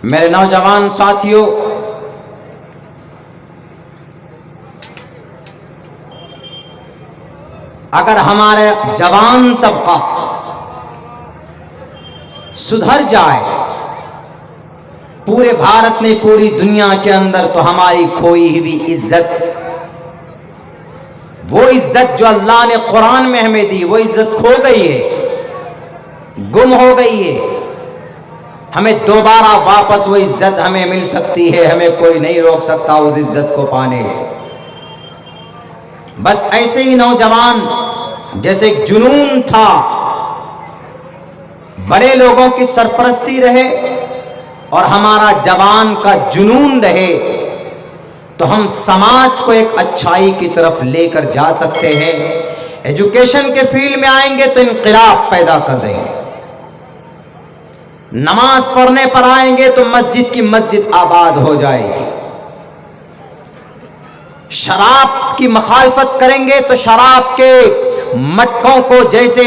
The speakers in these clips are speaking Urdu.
میرے نوجوان ساتھیوں، اگر ہمارے جوان طبقہ سدھر جائے پورے بھارت میں، پوری دنیا کے اندر، تو ہماری کھوئی ہوئی عزت، وہ عزت جو اللہ نے قرآن میں ہمیں دی، وہ عزت کھو گئی ہے، گم ہو گئی ہے۔ ہمیں دوبارہ واپس وہ عزت ہمیں مل سکتی ہے، ہمیں کوئی نہیں روک سکتا اس عزت کو پانے سے۔ بس ایسے ہی نوجوان جیسے ایک جنون تھا، بڑے لوگوں کی سرپرستی رہے اور ہمارا جوان کا جنون رہے، تو ہم سماج کو ایک اچھائی کی طرف لے کر جا سکتے ہیں۔ ایجوکیشن کے فیلڈ میں آئیں گے تو انقلاب پیدا کر دیں گے، نماز پڑھنے پر آئیں گے تو مسجد کی مسجد آباد ہو جائے گی، شراب کی مخالفت کریں گے تو شراب کے مٹکوں کو، جیسے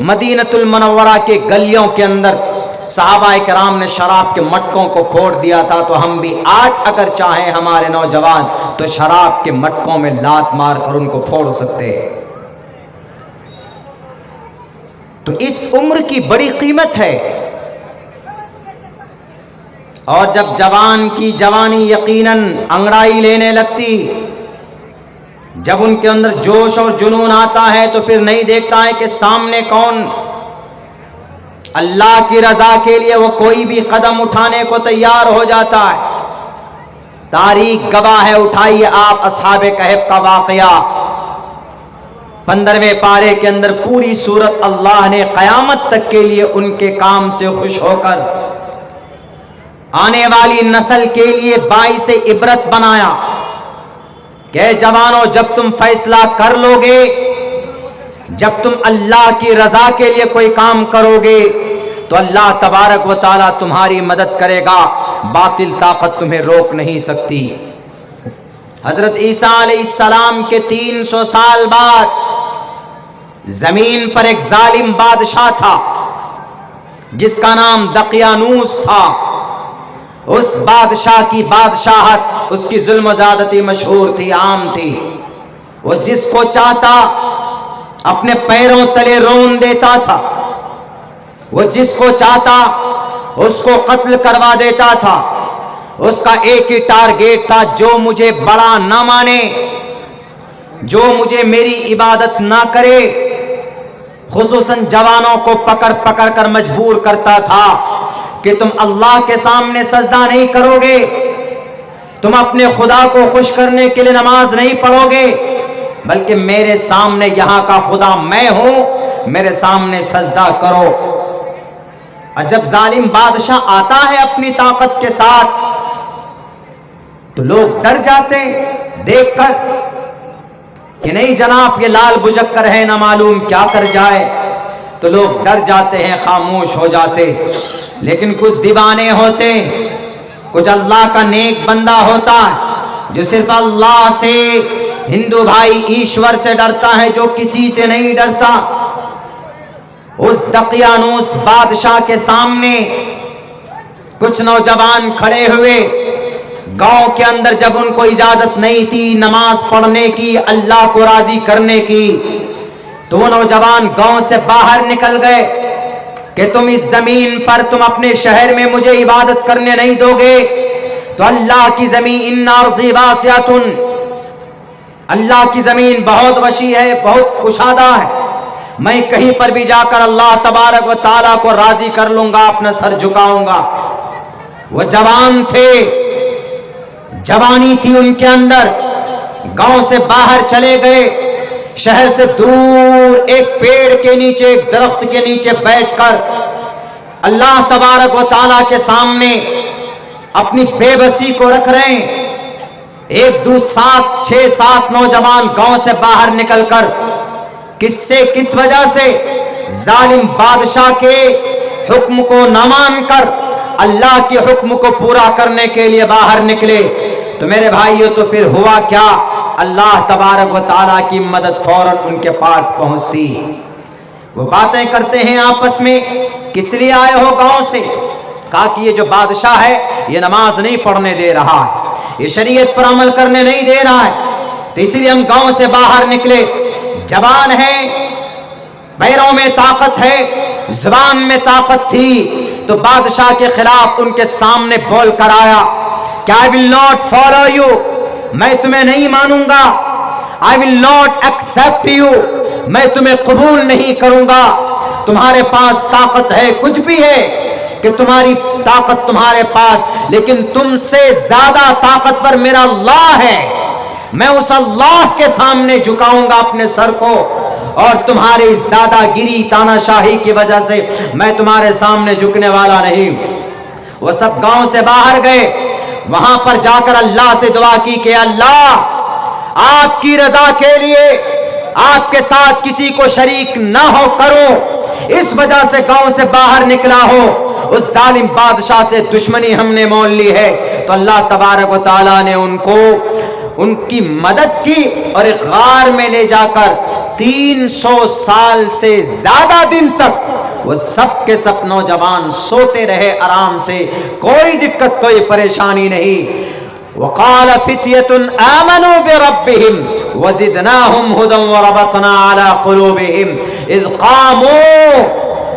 مدینہ المنورہ کے گلیوں کے اندر صحابہ کرام نے شراب کے مٹکوں کو پھوڑ دیا تھا، تو ہم بھی آج اگر چاہیں ہمارے نوجوان تو شراب کے مٹکوں میں لات مار کر ان کو پھوڑ سکتے ہیں۔ تو اس عمر کی بڑی قیمت ہے، اور جب جوان کی جوانی یقیناً انگڑائی لینے لگتی، جب ان کے اندر جوش اور جنون آتا ہے، تو پھر نہیں دیکھتا ہے کہ سامنے کون، اللہ کی رضا کے لیے وہ کوئی بھی قدم اٹھانے کو تیار ہو جاتا ہے۔ تاریخ گواہ ہے، اٹھائیے آپ اصحاب کہف کا واقعہ، 15ویں پارے کے اندر پوری سورت اللہ نے قیامت تک کے لیے ان کے کام سے خوش ہو کر آنے والی نسل کے لیے باعث عبرت بنایا کہ جوانوں، جب تم فیصلہ کر لو گے، جب تم اللہ کی رضا کے لیے کوئی کام کرو گے تو اللہ تبارک و تعالیٰ تمہاری مدد کرے گا، باطل طاقت تمہیں روک نہیں سکتی۔ حضرت عیسیٰ علیہ السلام کے 300 سال بعد زمین پر ایک ظالم بادشاہ تھا جس کا نام دقیانوس تھا۔ اس بادشاہ کی بادشاہت، اس کی ظلم و زیادتی مشہور تھی، عام تھی۔ وہ جس کو چاہتا اپنے پیروں تلے رون دیتا تھا، وہ جس کو چاہتا اس کو قتل کروا دیتا تھا۔ اس کا ایک ہی ٹارگیٹ تھا، جو مجھے بڑا نہ مانے، جو مجھے میری عبادت نہ کرے، خصوصاً جوانوں کو پکڑ پکڑ کر مجبور کرتا تھا کہ تم اللہ کے سامنے سجدہ نہیں کرو گے، تم اپنے خدا کو خوش کرنے کے لیے نماز نہیں پڑھو گے، بلکہ میرے سامنے یہاں کا خدا میں ہوں، میرے سامنے سجدہ کرو۔ اور جب ظالم بادشاہ آتا ہے اپنی طاقت کے ساتھ تو لوگ ڈر جاتے دیکھ کر کہ نہیں جناب، یہ لال بجکر ہے، نہ معلوم کیا کر جائے، تو لوگ ڈر جاتے ہیں، خاموش ہو جاتے۔ لیکن کچھ دیوانے ہوتے، کچھ اللہ کا نیک بندہ ہوتا ہے جو صرف اللہ سے، ہندو بھائی ایشور سے ڈرتا ہے، جو کسی سے نہیں ڈرتا۔ اس دقیانوس بادشاہ کے سامنے کچھ نوجوان کھڑے ہوئے، گاؤں کے اندر جب ان کو اجازت نہیں تھی نماز پڑھنے کی، اللہ کو راضی کرنے کی، تو وہ نوجوان گاؤں سے باہر نکل گئے کہ تم اس زمین پر، تم اپنے شہر میں مجھے عبادت کرنے نہیں دو گے تو اللہ کی زمین، ان ارضی واسعۃ، اللہ کی زمین بہت وسیع ہے، بہت کشادہ ہے، میں کہیں پر بھی جا کر اللہ تبارک و تعالیٰ کو راضی کر لوں گا، اپنا سر جھکاؤں گا۔ وہ جوان تھے، جوانی تھی ان کے اندر، گاؤں سے باہر چلے گئے، شہر سے دور ایک پیڑ کے نیچے، ایک درخت کے نیچے بیٹھ کر اللہ تبارک و تعالیٰ کے سامنے اپنی بے بسی کو رکھ رہے ہیں۔ ایک دو سات، 6-7 نوجوان گاؤں سے باہر نکل کر کس وجہ سے ظالم بادشاہ کے حکم کو نہ مان کر اللہ کے حکم کو پورا کرنے کے لیے باہر نکلے۔ تو میرے بھائیو، تو پھر ہوا کیا؟ اللہ تبارک و تعالیٰ کی مدد فوراً ان کے پاس پہنچتی۔ وہ باتیں کرتے ہیں آپس میں، کس لیے آئے ہو گاؤں سے؟ کہا کہ یہ جو بادشاہ ہے یہ نماز نہیں پڑھنے دے رہا ہے، یہ شریعت پر عمل کرنے نہیں دے رہا ہے، تو اس لیے ہم گاؤں سے باہر نکلے، جوان ہے، پیروں میں طاقت ہے، زبان میں طاقت تھی، تو بادشاہ کے خلاف ان کے سامنے بول کر آیا کہ I will not follow you، میں تمہیں نہیں مانوں گا، I will not accept you، میں تمہیں قبول نہیں کروں گا، تمہارے پاس طاقت ہے، کچھ بھی ہے کہ تمہاری طاقت تمہارے پاس، لیکن تم سے زیادہ طاقتور میرا اللہ ہے، میں اس اللہ کے سامنے جھکاؤں گا اپنے سر کو، اور تمہارے اس دادا گیری تانا شاہی کی وجہ سے میں تمہارے سامنے جھکنے والا نہیں۔ وہ سب گاؤں سے باہر گئے، وہاں پر جا کر اللہ سے دعا کی کہ اللہ آپ کی رضا کے لیے آپ کے ساتھ کسی کو شریک نہ ہو کرو، اس وجہ سے گاؤں سے باہر نکلا ہو، اس ظالم بادشاہ سے دشمنی ہم نے مول لی ہے، تو اللہ تبارک و تعالیٰ نے ان کی مدد کی اور ایک غار میں لے جا کر 300 سال سے زیادہ دن تک وہ سب کے سب نوجوان سوتے رہے آرام سے، کوئی دقت کوئی پریشانی نہیں۔ وقال فتية آمنوا بربهم وزدناهم هدى وربطنا على قلوبهم إذ قاموا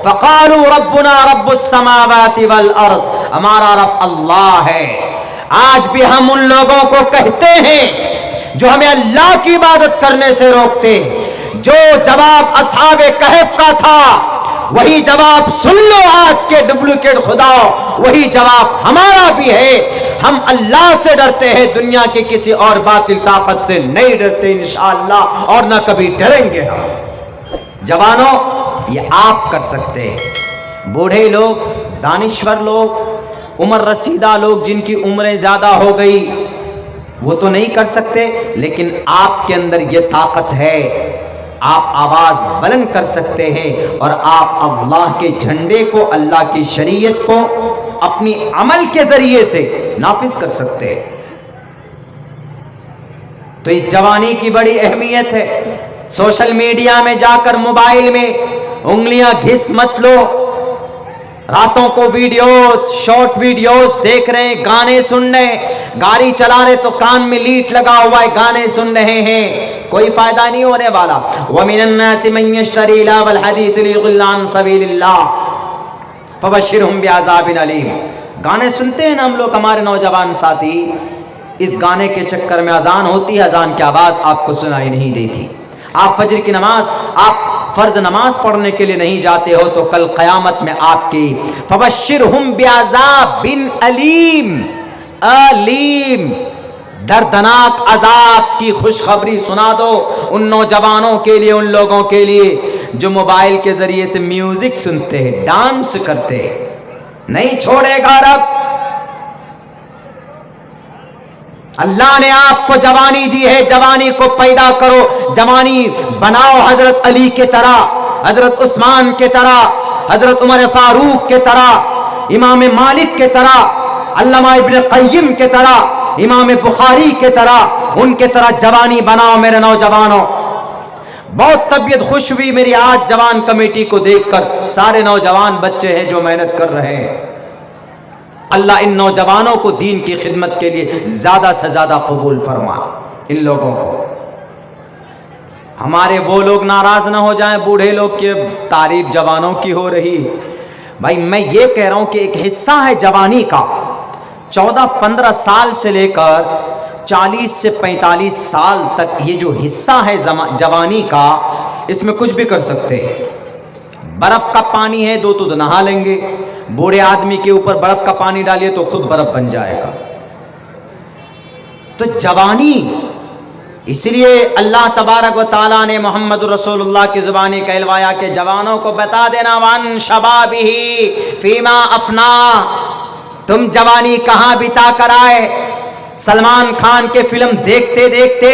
فقالوا ربنا رب السماوات والأرض، ہمارا رب اللہ ہے۔ آج بھی ہم ان لوگوں کو کہتے ہیں جو ہمیں اللہ کی عبادت کرنے سے روکتے، جو جواب اصحاب کہف کا تھا وہی جواب سن لو آج کے ڈپلیکیٹ خدا، وہی جواب ہمارا بھی ہے، ہم اللہ سے ڈرتے ہیں، دنیا کی کسی اور باطل طاقت سے نہیں ڈرتے انشاءاللہ، اور نہ کبھی ڈریں گے ہم۔ جوانوں یہ آپ کر سکتے ہیں، بوڑھے لوگ، دانشور لوگ، عمر رسیدہ لوگ جن کی عمریں زیادہ ہو گئی وہ تو نہیں کر سکتے، لیکن آپ کے اندر یہ طاقت ہے، آپ آواز بلند کر سکتے ہیں اور آپ اللہ کے جھنڈے کو، اللہ کی شریعت کو اپنی عمل کے ذریعے سے نافذ کر سکتے ہیں۔ تو اس جوانی کی بڑی اہمیت ہے۔ سوشل میڈیا میں جا کر موبائل میں انگلیاں گھس مت لو، راتوں کو ویڈیوز، شارٹ ویڈیوز دیکھ رہے ہیں، گانے سن رہے ہیں، گاڑی چلا رہے تو کان میں لیٹ لگا ہوا ہے، گانے سن رہے ہیں، کوئی فائدہ نہیں ہونے والا۔ وَمِنَ النَّاسِ مَن يَشْتَرِي لَهْوَ الْحَدِيثِ لِيُضِلَّ عَن سَبِيلِ اللَّهِ فَبَشِّرْهُم بِعَذَابٍ أَلِيمٍ۔ گانے سنتے ہیں نا ہم لوگ، ہمارے نوجوان ساتھی، اس گانے کے چکر میں اذان ہوتی ہے، اذان کی آواز آپ کو سنائی نہیں دیتی، آپ فجر کی نماز، آپ فرض نماز پڑھنے کے لیے نہیں جاتے ہو، تو کل قیامت میں آپ کی فَبَشِّرْهُم بِعَذَابٍ أَلِيمٍ، علیم دردناک عذاب کی خوشخبری سنا دو ان نوجوانوں کے لیے، ان لوگوں کے لیے جو موبائل کے ذریعے سے میوزک سنتے ہیں، ڈانس کرتے ہیں۔ نہیں چھوڑے گا رب، اللہ نے آپ کو جوانی دی ہے، جوانی کو پیدا کرو، جوانی بناؤ حضرت علی کے طرح، حضرت عثمان کے طرح، حضرت عمر فاروق کے طرح، امام مالک کے طرح، علامہ ابن قیم کے طرح، امام بخاری کے طرح، ان کے طرح جوانی بناؤ میرے نوجوانوں۔ بہت طبیعت خوش ہوئی میری آج جوان کمیٹی کو دیکھ کر، سارے نوجوان بچے ہیں جو محنت کر رہے ہیں۔ اللہ ان نوجوانوں کو دین کی خدمت کے لیے زیادہ سے زیادہ قبول فرما، ان لوگوں کو۔ ہمارے وہ لوگ ناراض نہ ہو جائیں، بوڑھے لوگ کی تعریف جوانوں کی ہو رہی۔ بھائی میں یہ کہہ رہا ہوں کہ ایک حصہ ہے جوانی کا، 14-15 سال سے لے کر 40 سے 45 سال تک یہ جو حصہ ہے جوانی کا، اس میں کچھ بھی کر سکتے ہیں۔ برف کا پانی ہے تو نہا لیں گے، بوڑھے آدمی کے اوپر برف کا پانی ڈالیے تو خود برف بن جائے گا۔ تو جوانی، اس لیے اللہ تبارک و تعالیٰ نے محمد رسول اللہ کی زبانی کہلوایا کہ جوانوں کو بتا دینا وان شبابہ فیما افنا، تم جوانی کہاں بتا کر آئے؟ سلمان خان کے فلم دیکھتے دیکھتے،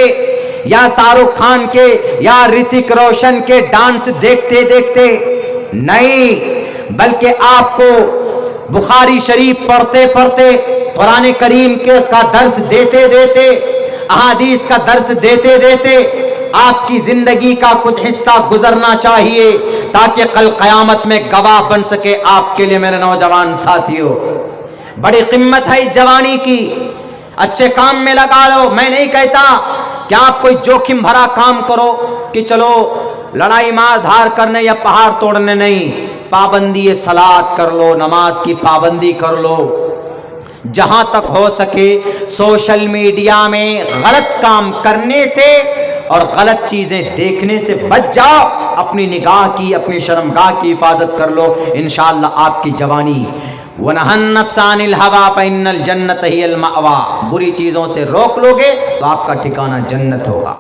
یا شاہ رخ خان کے یا رتک روشن کے ڈانس دیکھتے دیکھتے نہیں، بلکہ آپ کو بخاری شریف پڑھتے پڑھتے، قرآن کریم کا درس دیتے دیتے، احادیث کا درس دیتے دیتے آپ کی زندگی کا کچھ حصہ گزرنا چاہیے تاکہ کل قیامت میں گواہ بن سکے آپ کے لیے میرے نوجوان ساتھیوں۔ بڑی قیمت ہے اس جوانی کی، اچھے کام میں لگا لو۔ میں نہیں کہتا کہ آپ کوئی جوخم بھرا کام کرو کہ چلو لڑائی مار دھار کرنے یا پہاڑ توڑنے، نہیں، پابندی صلاۃ کر لو، نماز کی پابندی کر لو۔ جہاں تک ہو سکے سوشل میڈیا میں غلط کام کرنے سے اور غلط چیزیں دیکھنے سے بچ جاؤ، اپنی نگاہ کی، اپنی شرمگاہ کی حفاظت کر لو، انشاءاللہ آپ کی جوانی۔ وَنَهَى النَّفْسَ عَنِ الْهَوَىٰ فَإِنَّ الْجَنَّةَ هِيَ الْمَأْوَىٰ، بری چیزوں سے روک لوگے تو آپ کا ٹھکانہ جنت ہوگا۔